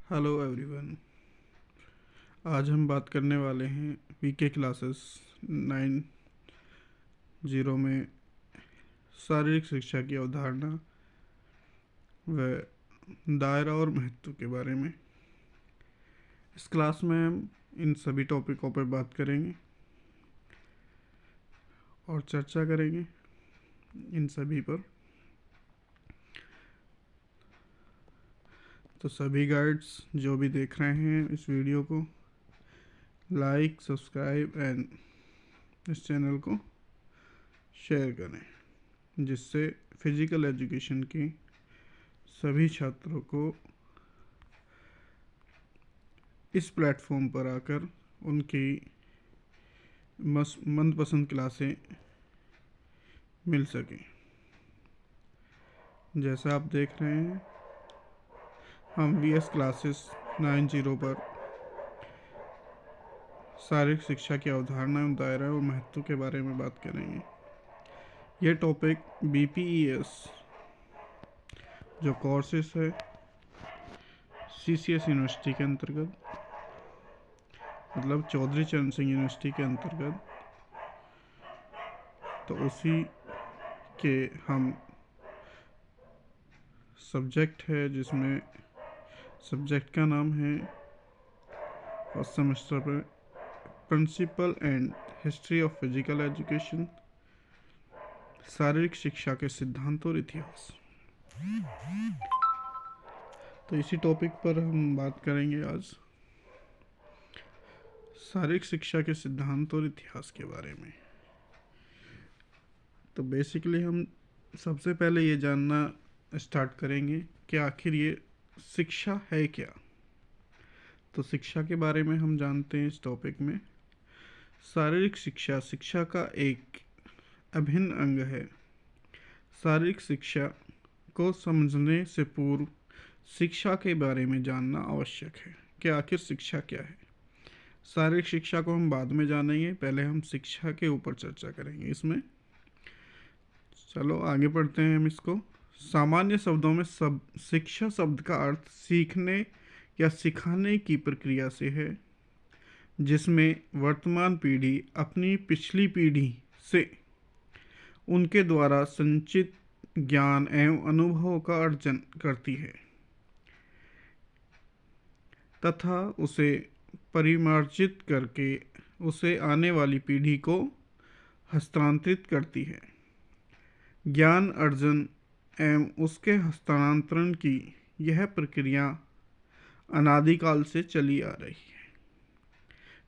Hello everyone. आज हम बात करने वाले हैं वीके क्लासेस 9 में शारीरिक शिक्षा की अवधारणा व दायरा और महत्व के बारे में। इस क्लास में हम इन सभी टॉपिकों पर बात करेंगे और चर्चा करेंगे इन सभी पर। तो सभी गाइड्स जो भी देख रहे हैं इस वीडियो को, लाइक, सब्सक्राइब एंड इस चैनल को शेयर करें, जिससे फिजिकल एजुकेशन की सभी छात्रों को इस प्लेटफॉर्म पर आकर उनकी मनपसंद क्लासें मिल सकें। जैसा आप देख रहे हैं, हम वीएस क्लासेस 90 पर शारीरिक शिक्षा की अवधारणा एवं दायरा और महत्व के बारे में बात करेंगे। यह टॉपिक बीपीईएस जो कोर्सेस है सीसीएस यूनिवर्सिटी के अंतर्गत, मतलब चौधरी चरण सिंह यूनिवर्सिटी के अंतर्गत, तो उसी के हम सब्जेक्ट है, जिसमें सब्जेक्ट का नाम है फर्स्ट सेमेस्टर पर principle and history of physical education, शारीरिक शिक्षा के सिद्धांत और इतिहास। तो इसी टॉपिक पर हम बात करेंगे आज, शारीरिक शिक्षा के सिद्धांत और इतिहास के बारे में। तो बेसिकली हम सबसे पहले ये जानना स्टार्ट करेंगे कि आखिर ये शिक्षा है क्या। तो शिक्षा के बारे में हम जानते हैं इस टॉपिक में, शारीरिक शिक्षा शिक्षा का एक अभिन्न अंग है। शारीरिक शिक्षा को समझने से पूर्व शिक्षा के बारे में जानना आवश्यक है कि आखिर शिक्षा क्या है। शारीरिक शिक्षा को हम बाद में जानेंगे, पहले हम शिक्षा के ऊपर चर्चा करेंगे इसमें। चलो आगे बढ़ते हैं हम इसको। सामान्य शब्दों में शिक्षा शब्द का अर्थ सीखने या सिखाने की प्रक्रिया से है, जिसमें वर्तमान पीढ़ी अपनी पिछली पीढ़ी से उनके द्वारा संचित ज्ञान एवं अनुभवों का अर्जन करती है तथा उसे परिमार्जित करके उसे आने वाली पीढ़ी को हस्तांतरित करती है। ज्ञान अर्जन एवं उसके हस्तांतरण की यह प्रक्रिया अनादिकाल से चली आ रही है।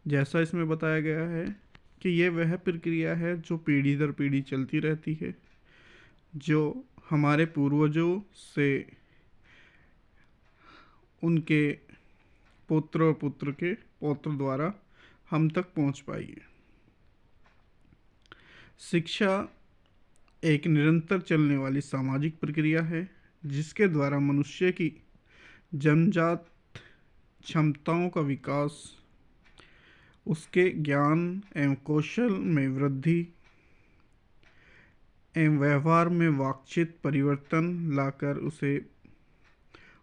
जैसा इसमें बताया गया है कि यह वह प्रक्रिया है जो पीढ़ी दर पीढ़ी चलती रहती है, जो हमारे पूर्वजों से उनके पुत्र और पुत्र के पौत्र द्वारा हम तक पहुंच पाई है। शिक्षा एक निरंतर चलने वाली सामाजिक प्रक्रिया है, जिसके द्वारा मनुष्य की जन्मजात क्षमताओं का विकास, उसके ज्ञान एवं कौशल में वृद्धि एवं व्यवहार में वांछित परिवर्तन लाकर उसे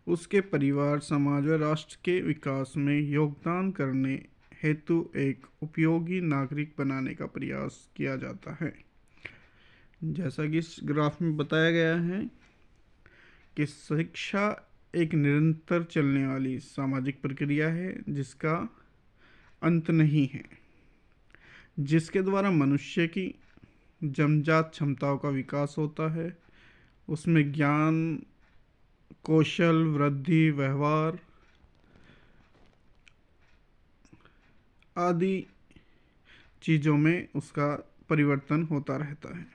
उसके परिवार, समाज व राष्ट्र के विकास में योगदान करने हेतु एक उपयोगी नागरिक बनाने का प्रयास किया जाता है। जैसा कि इस ग्राफ में बताया गया है कि शिक्षा एक निरंतर चलने वाली सामाजिक प्रक्रिया है जिसका अंत नहीं है, जिसके द्वारा मनुष्य की जन्मजात क्षमताओं का विकास होता है, उसमें ज्ञान, कौशल, वृद्धि, व्यवहार आदि चीज़ों में उसका परिवर्तन होता रहता है,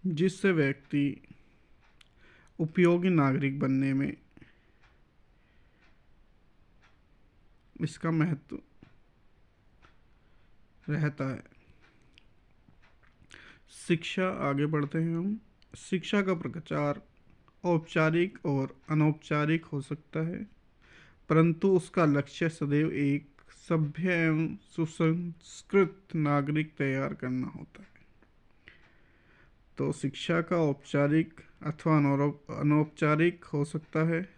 जिससे व्यक्ति उपयोगी नागरिक बनने में इसका महत्व रहता है। शिक्षा, आगे बढ़ते हैं हम। शिक्षा का प्रचार औपचारिक और अनौपचारिक हो सकता है, परंतु उसका लक्ष्य सदैव एक सभ्य एवं सुसंस्कृत नागरिक तैयार करना होता है। तो शिक्षा का औपचारिक अथवा अनौपचारिक हो सकता है,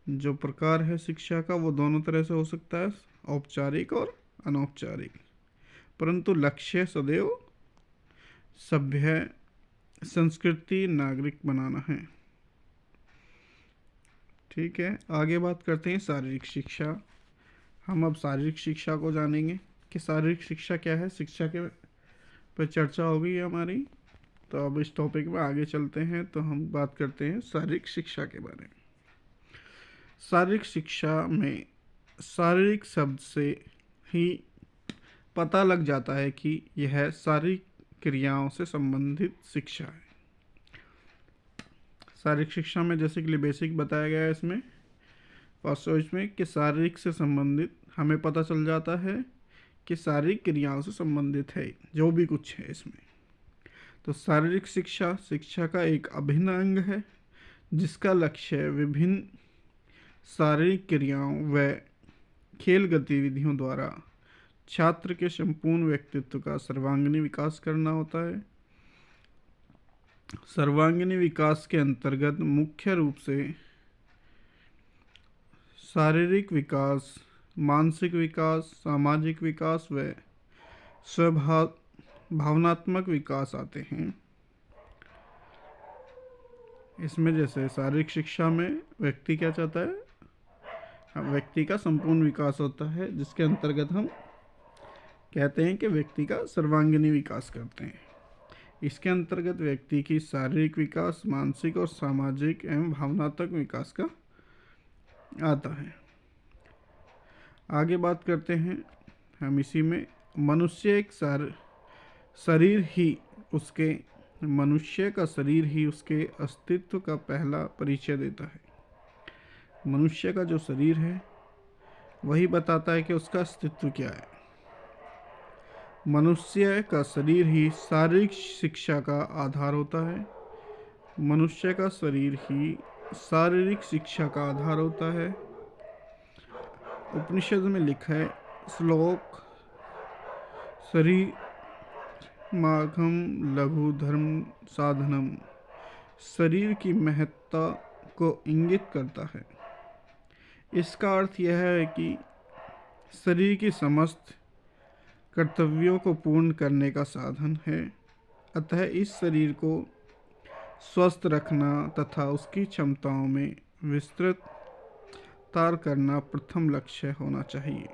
जो प्रकार है शिक्षा का वो दोनों तरह से हो सकता है, औपचारिक और अनौपचारिक, परंतु लक्ष्य सदैव सभ्य संस्कृति नागरिक बनाना है। ठीक है, आगे बात करते हैं शारीरिक शिक्षा। हम अब शारीरिक शिक्षा को जानेंगे कि शारीरिक शिक्षा क्या है। शिक्षा के पर चर्चा हो गई है हमारी, तो अब इस टॉपिक में आगे चलते हैं। तो हम बात करते हैं शारीरिक शिक्षा के बारे में। शारीरिक शिक्षा में शारीरिक शब्द से ही पता लग जाता है कि यह शारीरिक क्रियाओं से संबंधित शिक्षा है। शारीरिक शिक्षा में जैसे कि बेसिक बताया गया है इसमें फर्स्ट में कि शारीरिक से संबंधित हमें पता चल जाता है कि शारीरिक क्रियाओं से संबंधित है जो भी कुछ है इसमें। तो शारीरिक शिक्षा शिक्षा का एक अभिन्न अंग है जिसका लक्ष्य विभिन्न शारीरिक क्रियाओं व खेल गतिविधियों द्वारा छात्र के संपूर्ण व्यक्तित्व का सर्वांगीण विकास करना होता है। सर्वांगीण विकास के अंतर्गत मुख्य रूप से शारीरिक विकास, मानसिक विकास, सामाजिक विकास व भावनात्मक विकास आते हैं। इसमें जैसे शारीरिक शिक्षा में व्यक्ति क्या चाहता है, व्यक्ति का संपूर्ण विकास होता है, जिसके अंतर्गत हम कहते हैं कि व्यक्ति का सर्वांगीण विकास करते हैं। इसके अंतर्गत व्यक्ति की शारीरिक विकास, मानसिक और सामाजिक एवं भावनात्मक विकास का आता है। आगे बात करते हैं हम इसी में मनुष्य एक शरीर ही उसके मनुष्य का शरीर ही उसके अस्तित्व का पहला परिचय देता है। मनुष्य का जो शरीर है वही बताता है कि उसका अस्तित्व क्या है। मनुष्य का शरीर ही शारीरिक शिक्षा का आधार होता है। मनुष्य का शरीर ही शारीरिक शिक्षा का आधार होता है। उपनिषद में लिखा है श्लोक शरीर माघम लघु धर्म साधनम, शरीर की महत्ता को इंगित करता है। इसका अर्थ यह है कि शरीर की समस्त कर्तव्यों को पूर्ण करने का साधन है। अतः इस शरीर को स्वस्थ रखना तथा उसकी क्षमताओं में विस्तृत करना प्रथम लक्ष्य होना चाहिए।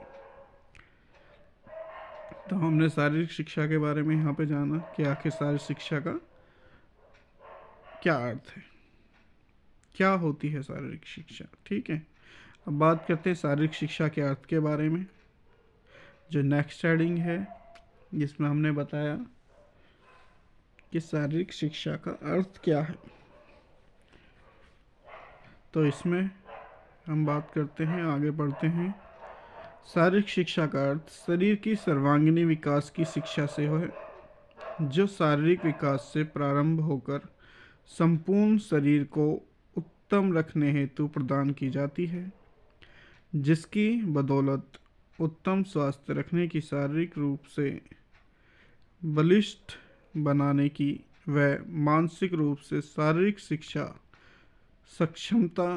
तो हमने शारीरिक शिक्षा के बारे में यहाँ पे जाना कि आखिर शारीरिक शिक्षा का क्या अर्थ है, क्या होती है शारीरिक शिक्षा। ठीक है, अब बात करते हैं शारीरिक शिक्षा के अर्थ के बारे में। जो नेक्स्ट हेडिंग है जिसमें हमने बताया कि शारीरिक शिक्षा का अर्थ क्या है, तो इसमें हम बात करते हैं, आगे बढ़ते हैं। शारीरिक शिक्षा का अर्थ शरीर की सर्वांगीण विकास की शिक्षा से है, जो शारीरिक विकास से प्रारंभ होकर संपूर्ण शरीर को उत्तम रखने हेतु प्रदान की जाती है, जिसकी बदौलत उत्तम स्वास्थ्य रखने की, शारीरिक रूप से बलिष्ठ बनाने की व मानसिक रूप से शारीरिक शिक्षा सक्षमता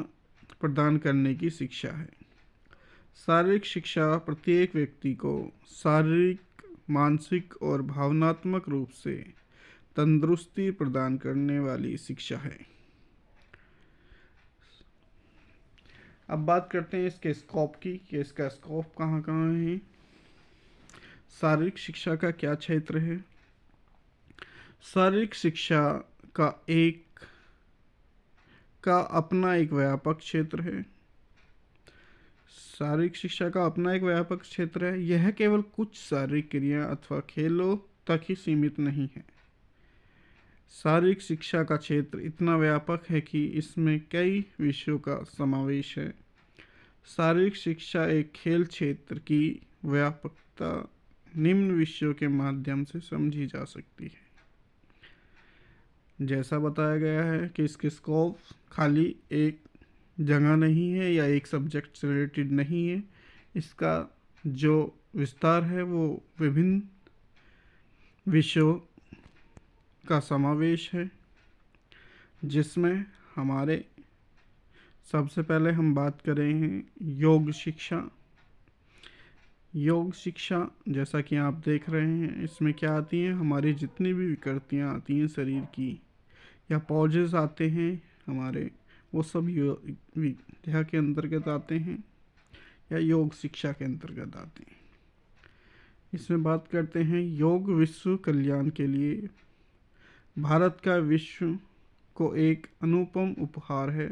प्रदान करने की शिक्षा है। शारीरिक शिक्षा प्रत्येक व्यक्ति को शारीरिक, मानसिक और भावनात्मक रूप से तंदुरुस्ती प्रदान करने वाली शिक्षा है। अब बात करते हैं इसके स्कोप की कि इसका स्कोप कहाँ कहाँ है। शारीरिक शिक्षा का क्या क्षेत्र है। शारीरिक शिक्षा का अपना एक व्यापक क्षेत्र है। शारीरिक शिक्षा का अपना एक व्यापक क्षेत्र है। यह केवल कुछ शारीरिक क्रिया अथवा खेलों तक ही सीमित नहीं है। शारीरिक शिक्षा का क्षेत्र इतना व्यापक है कि इसमें कई विषयों का समावेश है। शारीरिक शिक्षा एक खेल क्षेत्र की व्यापकता निम्न विषयों के माध्यम से समझी जा सकती है। जैसा बताया गया है कि इसके स्कोप खाली एक जगह नहीं है या एक सब्जेक्ट से रिलेटेड नहीं है। इसका जो विस्तार है वो विभिन्न विषयों का समावेश है, जिसमें हमारे सबसे पहले हम बात करें योग शिक्षा। योग शिक्षा जैसा कि आप देख रहे हैं, इसमें क्या आती हैं, हमारी जितनी भी विकृतियाँ आती हैं शरीर की या पॉजेज आते हैं हमारे, वो सब योग विद्या के अंतर्गत आते हैं या योग शिक्षा के अंतर्गत आते हैं। इसमें बात करते हैं योग विश्व कल्याण के लिए भारत का विश्व को एक अनुपम उपहार है।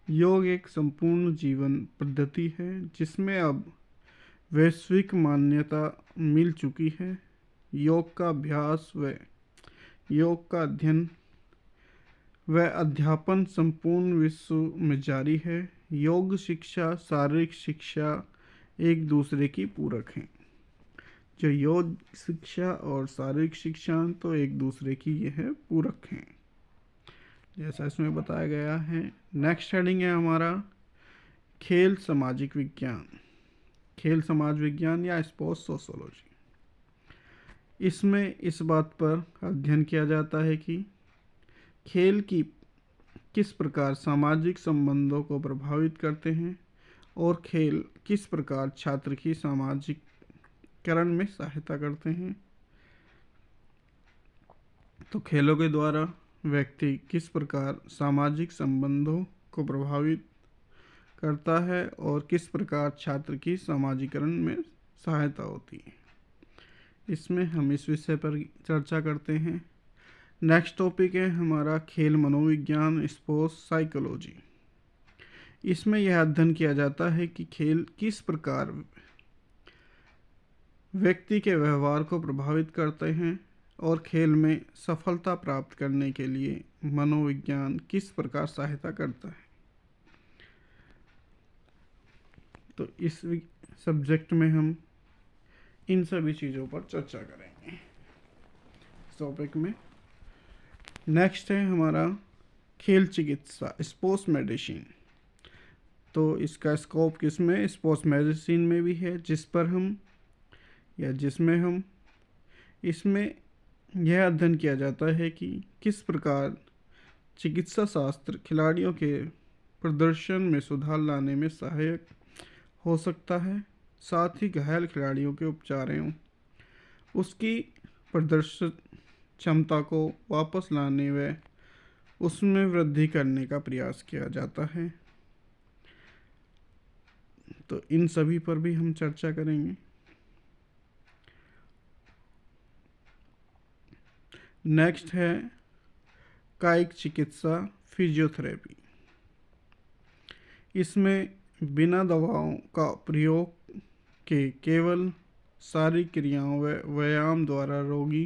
योग एक संपूर्ण जीवन पद्धति है जिसमें अब वैश्विक मान्यता मिल चुकी है। योग का अभ्यास व योग का अध्ययन व अध्यापन संपूर्ण विश्व में जारी है। योग शिक्षा शारीरिक शिक्षा एक दूसरे की पूरक हैं। जो योग शिक्षा और शारीरिक शिक्षा तो एक दूसरे की यह पूरक हैं, जैसा इसमें बताया गया है। नेक्स्ट हेडिंग है हमारा खेल सामाजिक विज्ञान, खेल समाज विज्ञान या स्पोर्ट्स सोशियोलॉजी। इसमें इस बात पर अध्ययन किया जाता है कि खेल की किस प्रकार सामाजिक संबंधों को प्रभावित करते हैं और खेल किस प्रकार छात्र की सामाजिकरण में सहायता करते हैं। तो खेलों के द्वारा व्यक्ति किस प्रकार सामाजिक संबंधों को प्रभावित करता है और किस प्रकार छात्र की सामाजिकरण में सहायता होती है, इसमें हम इस विषय पर चर्चा करते हैं। नेक्स्ट टॉपिक है हमारा खेल मनोविज्ञान स्पोर्ट्स साइकोलॉजी। इसमें यह अध्ययन किया जाता है कि खेल किस प्रकार व्यक्ति के व्यवहार को प्रभावित करते हैं और खेल में सफलता प्राप्त करने के लिए मनोविज्ञान किस प्रकार सहायता करता है। तो इस सब्जेक्ट में हम इन सभी चीज़ों पर चर्चा करेंगे इस टॉपिक में। नेक्स्ट है हमारा खेल चिकित्सा स्पोर्ट्स मेडिसिन। तो इसका स्कोप किसमें, स्पोर्ट्स मेडिसिन में भी है, जिसमें हम इसमें यह अध्ययन किया जाता है कि किस प्रकार चिकित्सा शास्त्र खिलाड़ियों के प्रदर्शन में सुधार लाने में सहायक हो सकता है, साथ ही घायल खिलाड़ियों के उपचार एवं उसकी प्रदर्शन क्षमता को वापस लाने व उसमें वृद्धि करने का प्रयास किया जाता है। तो इन सभी पर भी हम चर्चा करेंगे। नेक्स्ट है कायिक चिकित्सा फिजियोथेरेपी। इसमें बिना दवाओं का प्रयोग के केवल शारीरिक क्रियाओं व व्यायाम द्वारा रोगी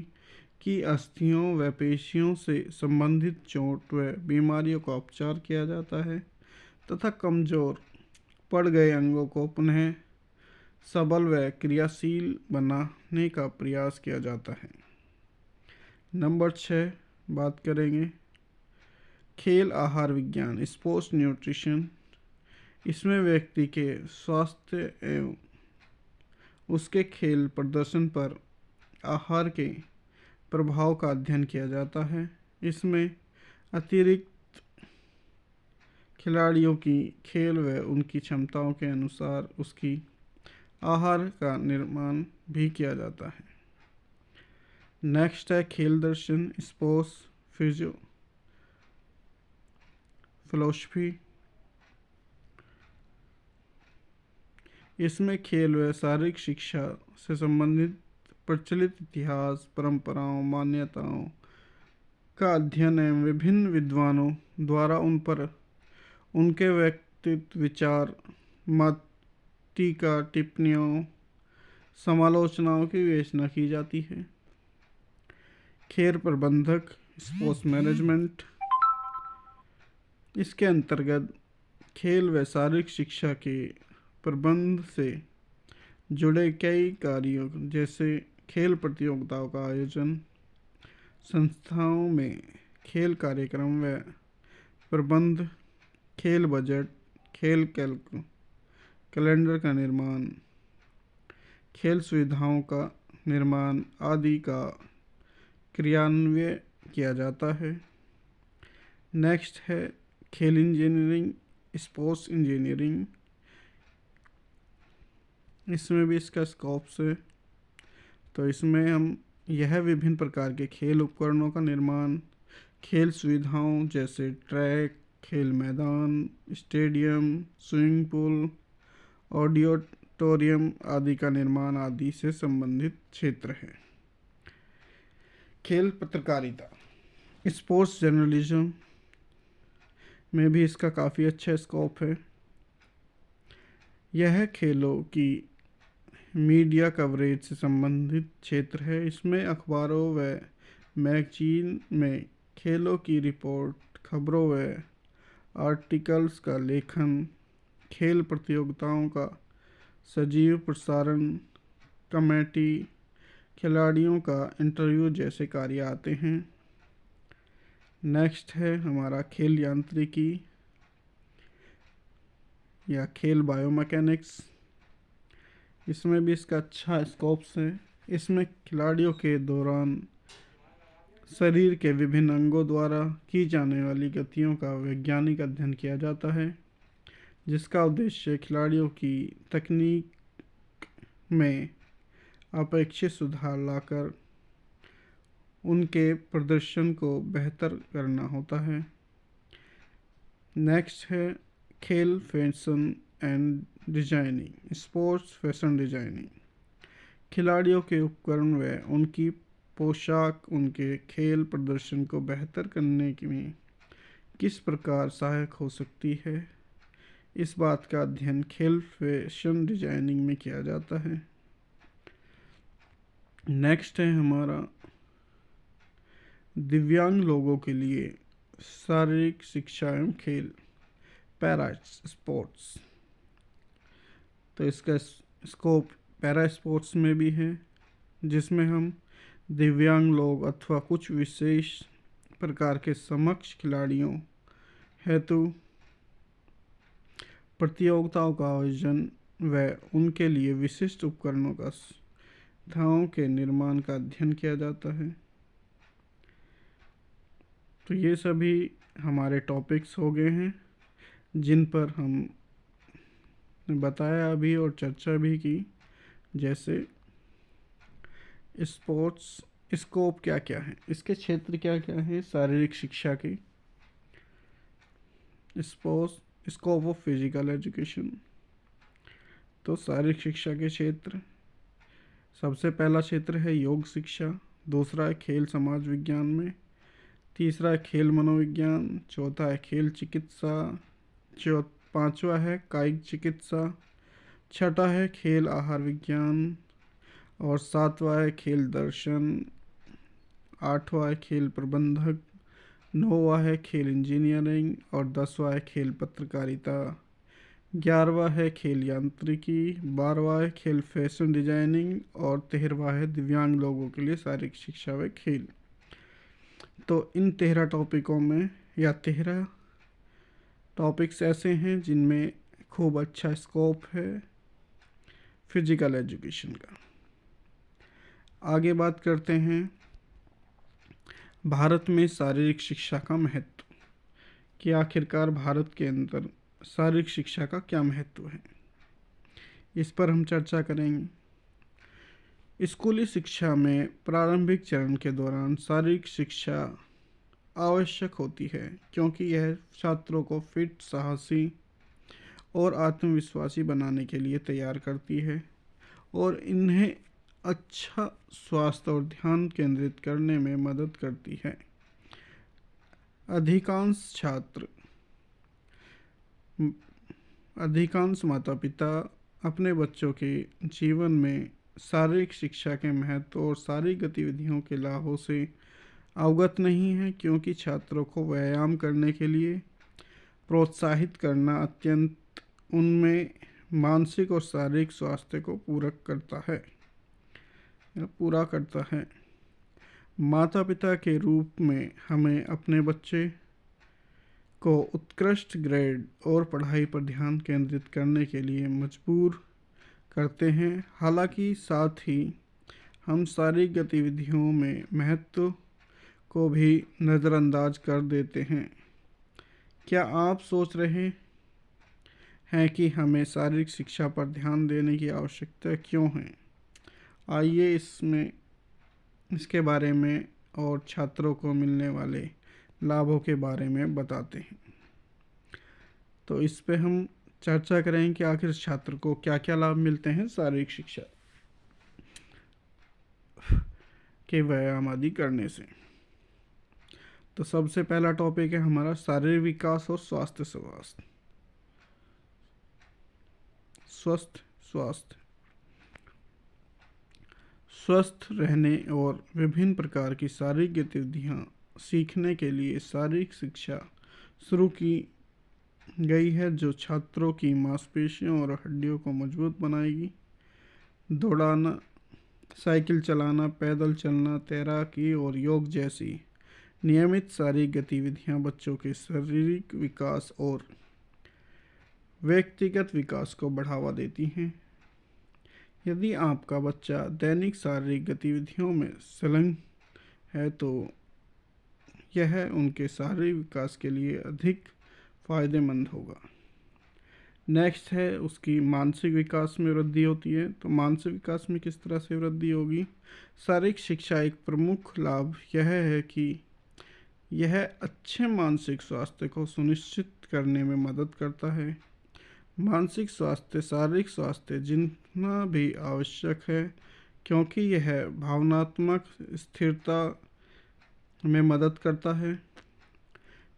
की अस्थियों व पेशियों से संबंधित चोट व बीमारियों का उपचार किया जाता है तथा कमजोर पड़ गए अंगों को पुनः सबल व क्रियाशील बनाने का प्रयास किया जाता है। नंबर 6 बात करेंगे खेल आहार विज्ञान स्पोर्ट्स न्यूट्रिशन। इसमें व्यक्ति के स्वास्थ्य एवं उसके खेल प्रदर्शन पर आहार के प्रभाव का अध्ययन किया जाता है। इसमें अतिरिक्त खिलाड़ियों की खेल व उनकी क्षमताओं के अनुसार उसकी आहार का निर्माण भी किया जाता है। नेक्स्ट है खेल दर्शन स्पोर्ट्स फिलोसफी। इसमें खेल व शारीरिक शिक्षा से संबंधित प्रचलित इतिहास परंपराओं मान्यताओं का अध्ययन एवं विभिन्न विद्वानों द्वारा उन पर उनके व्यक्तित्व विचार मत टीका टिप्पणियों समालोचनाओं की विवेचना की जाती है। खेल प्रबंधक स्पोर्ट्स मैनेजमेंट। इसके अंतर्गत खेल व शारीरिक शिक्षा के प्रबंध से जुड़े कई कार्यों जैसे खेल प्रतियोगिताओं का आयोजन, संस्थाओं में खेल कार्यक्रम व प्रबंध, खेल बजट, खेल कैलेंडर का निर्माण, खेल सुविधाओं का निर्माण आदि का क्रियान्वयन किया जाता है। नेक्स्ट है खेल इंजीनियरिंग स्पोर्ट्स इंजीनियरिंग, इसमें भी इसका स्कोप्स है। तो इसमें हम यह विभिन्न प्रकार के खेल उपकरणों का निर्माण, खेल सुविधाओं जैसे ट्रैक, खेल मैदान, स्टेडियम, स्विमिंग पूल, ऑडिटोरियम आदि का निर्माण आदि से संबंधित क्षेत्र है। खेल पत्रकारिता, स्पोर्ट्स जर्नलिज्म में भी इसका काफ़ी अच्छा स्कोप है। यह खेलों की मीडिया कवरेज से संबंधित क्षेत्र है। इसमें अखबारों व मैगजीन में खेलों की रिपोर्ट, खबरों व आर्टिकल्स का लेखन, खेल प्रतियोगिताओं का सजीव प्रसारण, कमेटी, खिलाड़ियों का इंटरव्यू जैसे कार्य आते हैं। नेक्स्ट है हमारा खेल यांत्रिकी या खेल बायोमैकेनिक्स। इसमें भी इसका अच्छा स्कोप्स है। इसमें खिलाड़ियों के दौरान शरीर के विभिन्न अंगों द्वारा की जाने वाली गतियों का वैज्ञानिक अध्ययन किया जाता है, जिसका उद्देश्य खिलाड़ियों की तकनीक में अपेक्षित सुधार लाकर उनके प्रदर्शन को बेहतर करना होता है। नेक्स्ट है खेल fashion and designing, sports fashion designing. खिलाड़ियों के उपकरण व उनकी पोशाक उनके खेल प्रदर्शन को बेहतर करने में किस प्रकार सहायक हो सकती है, इस बात का अध्ययन खेल फैशन डिजाइनिंग में किया जाता है। नेक्स्ट है हमारा दिव्यांग लोगों के लिए शारीरिक शिक्षा एवं खेल, पैरा स्पोर्ट्स। तो इसका स्कोप पैरा स्पोर्ट्स में भी है, जिसमें हम दिव्यांग लोग अथवा कुछ विशेष प्रकार के समक्ष खिलाड़ियों हेतु प्रतियोगिताओं का आयोजन व उनके लिए विशिष्ट उपकरणों का सुविधाओं के निर्माण का अध्ययन किया जाता है। तो ये सभी हमारे टॉपिक्स हो गए हैं जिन पर हम बताया अभी और चर्चा भी की, जैसे स्पोर्ट्स स्कोप क्या क्या है, इसके क्षेत्र क्या क्या है शारीरिक शिक्षा के, sports scope of physical education. तो शारीरिक शिक्षा के क्षेत्र, सबसे पहला क्षेत्र है योग शिक्षा, दूसरा है खेल समाज विज्ञान में, तीसरा है खेल मनोविज्ञान, चौथा है खेल चिकित्सा, पांचवा है कायिक चिकित्सा, छठा है खेल आहार विज्ञान और सातवां है खेल दर्शन, आठवां है खेल प्रबंधक, नौवां है खेल इंजीनियरिंग और 10वां है खेल पत्रकारिता, 11वां है खेल यांत्रिकी, 12वां है खेल फैशन डिजाइनिंग और 13वां है दिव्यांग लोगों के लिए शारीरिक शिक्षा व खेल। तो इन 13 टॉपिकों में या 13 टॉपिक्स ऐसे हैं जिनमें खूब अच्छा स्कोप है फिजिकल एजुकेशन का। आगे बात करते हैं भारत में शारीरिक शिक्षा का महत्व, कि आखिरकार भारत के अंदर शारीरिक शिक्षा का क्या महत्व है, इस पर हम चर्चा करेंगे। स्कूली शिक्षा में प्रारंभिक चरण के दौरान शारीरिक शिक्षा आवश्यक होती है, क्योंकि यह छात्रों को फिट, साहसी और आत्मविश्वासी बनाने के लिए तैयार करती है और इन्हें अच्छा स्वास्थ्य और ध्यान केंद्रित करने में मदद करती है। अधिकांश माता पिता अपने बच्चों के जीवन में शारीरिक शिक्षा के महत्व और सारी गतिविधियों के लाभों से अवगत नहीं है, क्योंकि छात्रों को व्यायाम करने के लिए प्रोत्साहित करना अत्यंत उनमें मानसिक और शारीरिक स्वास्थ्य को पूरा करता है। माता पिता के रूप में हमें अपने बच्चे को उत्कृष्ट ग्रेड और पढ़ाई पर ध्यान केंद्रित करने के लिए मजबूर करते हैं। हालांकि साथ ही हम शारीरिक गतिविधियों में महत्व को भी नज़रअंदाज कर देते हैं। क्या आप सोच रहे हैं कि हमें शारीरिक शिक्षा पर ध्यान देने की आवश्यकता क्यों है। आइए इसके बारे में और छात्रों को मिलने वाले लाभों के बारे में बताते हैं। तो इस पे हम चर्चा करेंगे कि आखिर छात्र को क्या क्या लाभ मिलते हैं शारीरिक शिक्षा के व्यायाम आदि करने से। तो सबसे पहला टॉपिक है हमारा शारीरिक विकास और स्वास्थ्य। स्वस्थ रहने और विभिन्न प्रकार की शारीरिक गतिविधियाँ सीखने के लिए शारीरिक शिक्षा शुरू की गई है, जो छात्रों की मांसपेशियों और हड्डियों को मजबूत बनाएगी। दौड़ाना, साइकिल चलाना, पैदल चलना, तैराकी और योग जैसी नियमित शारीरिक गतिविधियां बच्चों के शारीरिक विकास और व्यक्तिगत विकास को बढ़ावा देती हैं। यदि आपका बच्चा दैनिक शारीरिक गतिविधियों में संलग्न है तो यह उनके शारीरिक विकास के लिए अधिक फ़ायदेमंद होगा। नेक्स्ट है उसकी मानसिक विकास में वृद्धि होती है। तो मानसिक विकास में किस तरह से वृद्धि होगी। शारीरिक शिक्षा एक प्रमुख लाभ यह है कि यह अच्छे मानसिक स्वास्थ्य को सुनिश्चित करने में मदद करता है। मानसिक स्वास्थ्य शारीरिक स्वास्थ्य जितना भी आवश्यक है, क्योंकि यह भावनात्मक स्थिरता में मदद करता है।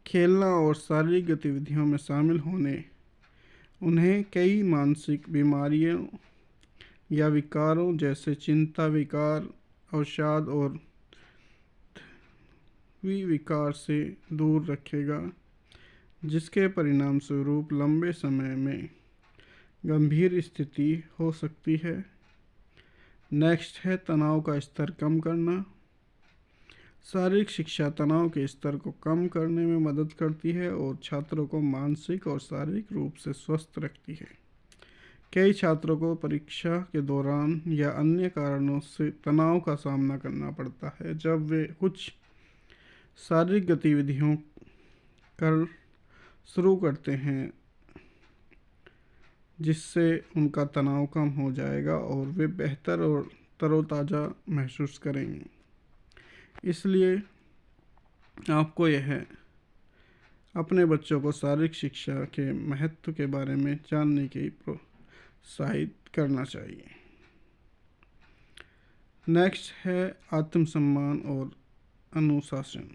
खेलना और शारीरिक गतिविधियों में शामिल होने उन्हें कई मानसिक बीमारियों या विकारों जैसे चिंता विकार, अवसाद और विकार से दूर रखेगा, जिसके परिणाम स्वरूप लंबे समय में गंभीर स्थिति हो सकती है। नेक्स्ट है तनाव का स्तर कम करना। शारीरिक शिक्षा तनाव के स्तर को कम करने में मदद करती है और छात्रों को मानसिक और शारीरिक रूप से स्वस्थ रखती है। कई छात्रों को परीक्षा के दौरान या अन्य कारणों से तनाव का सामना करना पड़ता है जब वे कुछ शारीरिक गतिविधियों कर शुरू करते हैं, जिससे उनका तनाव कम हो जाएगा और वे बेहतर और तरोताज़ा महसूस करेंगे। इसलिए आपको यह अपने बच्चों को शारीरिक शिक्षा के महत्व के बारे में जानने की प्रोत्साहित करना चाहिए। नेक्स्ट है आत्मसम्मान और अनुशासन।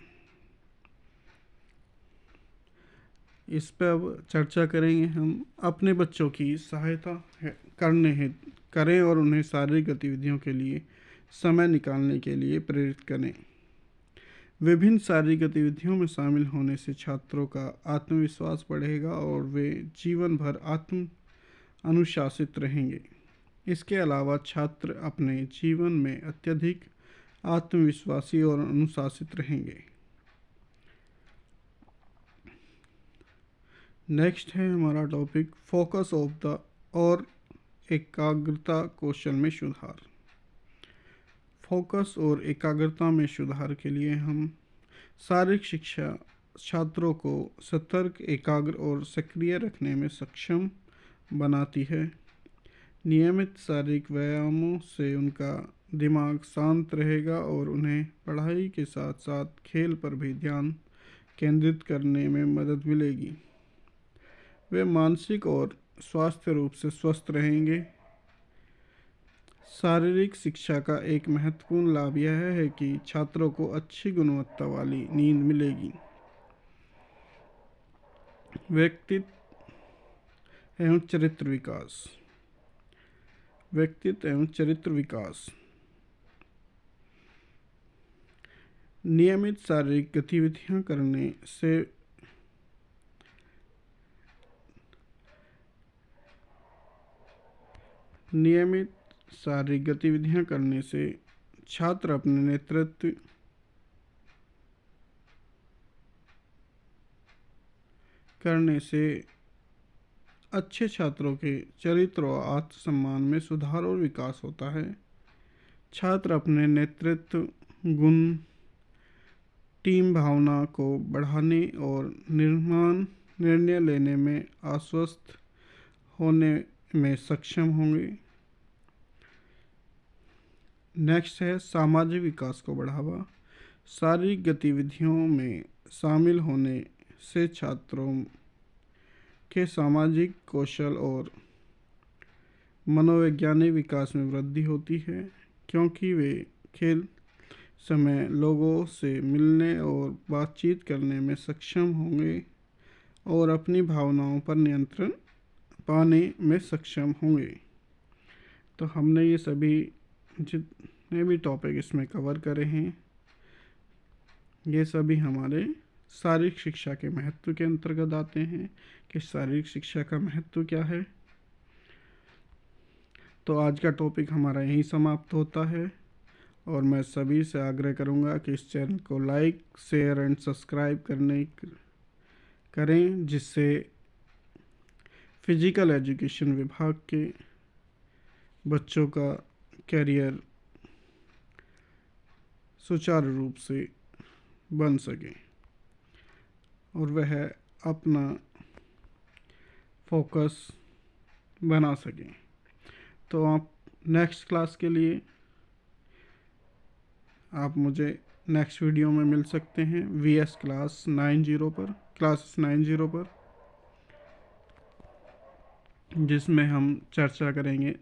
इस पर अब चर्चा करेंगे हम। अपने बच्चों की सहायता करें और उन्हें शारीरिक गतिविधियों के लिए समय निकालने के लिए प्रेरित करें। विभिन्न शारीरिक गतिविधियों में शामिल होने से छात्रों का आत्मविश्वास बढ़ेगा और वे जीवन भर अनुशासित रहेंगे। इसके अलावा छात्र अपने जीवन में अत्यधिक आत्मविश्वासी और अनुशासित रहेंगे। नेक्स्ट है हमारा टॉपिक फोकस ऑफ द और एकाग्रता कौशल में सुधार। फोकस और एकाग्रता में सुधार के लिए हम शारीरिक शिक्षा छात्रों को सतर्क, एकाग्र और सक्रिय रखने में सक्षम बनाती है। नियमित शारीरिक व्यायामों से उनका दिमाग शांत रहेगा और उन्हें पढ़ाई के साथ साथ खेल पर भी ध्यान केंद्रित करने में मदद मिलेगी। वे मानसिक और स्वास्थ्य रूप से स्वस्थ रहेंगे। शारीरिक शिक्षा का एक महत्वपूर्ण लाभ यह है कि छात्रों को अच्छी गुणवत्ता वाली नींद मिलेगी। व्यक्तित्व एवं चरित्र विकास। नियमित शारीरिक गतिविधियां करने से छात्र अपने नेतृत्व करने से अच्छे छात्रों के चरित्र और आत्मसम्मान में सुधार और विकास होता है। छात्र अपने नेतृत्व गुण, टीम भावना को बढ़ाने और निर्णय लेने में आश्वस्त होने में सक्षम होंगे। नेक्स्ट है सामाजिक विकास को बढ़ावा। शारीरिक गतिविधियों में शामिल होने से छात्रों के सामाजिक कौशल और मनोवैज्ञानिक विकास में वृद्धि होती है, क्योंकि वे खेल समय लोगों से मिलने और बातचीत करने में सक्षम होंगे और अपनी भावनाओं पर नियंत्रण पाने में सक्षम होंगे। तो हमने ये सभी जितने भी टॉपिक इसमें कवर करे हैं, ये सभी हमारे शारीरिक शिक्षा के महत्व के अंतर्गत आते हैं कि शारीरिक शिक्षा का महत्व क्या है। तो आज का टॉपिक हमारा यहीं समाप्त होता है और मैं सभी से आग्रह करूंगा कि इस चैनल को लाइक, शेयर एंड सब्सक्राइब करें, जिससे फिजिकल एजुकेशन विभाग के बच्चों का करियर सुचारू रूप से बन सके और वह अपना फोकस बना सकें। तो आप नेक्स्ट क्लास के लिए आप मुझे नेक्स्ट वीडियो में मिल सकते हैं VS क्लास 90 पर, क्लास 90 पर, जिसमें हम चर्चा करेंगे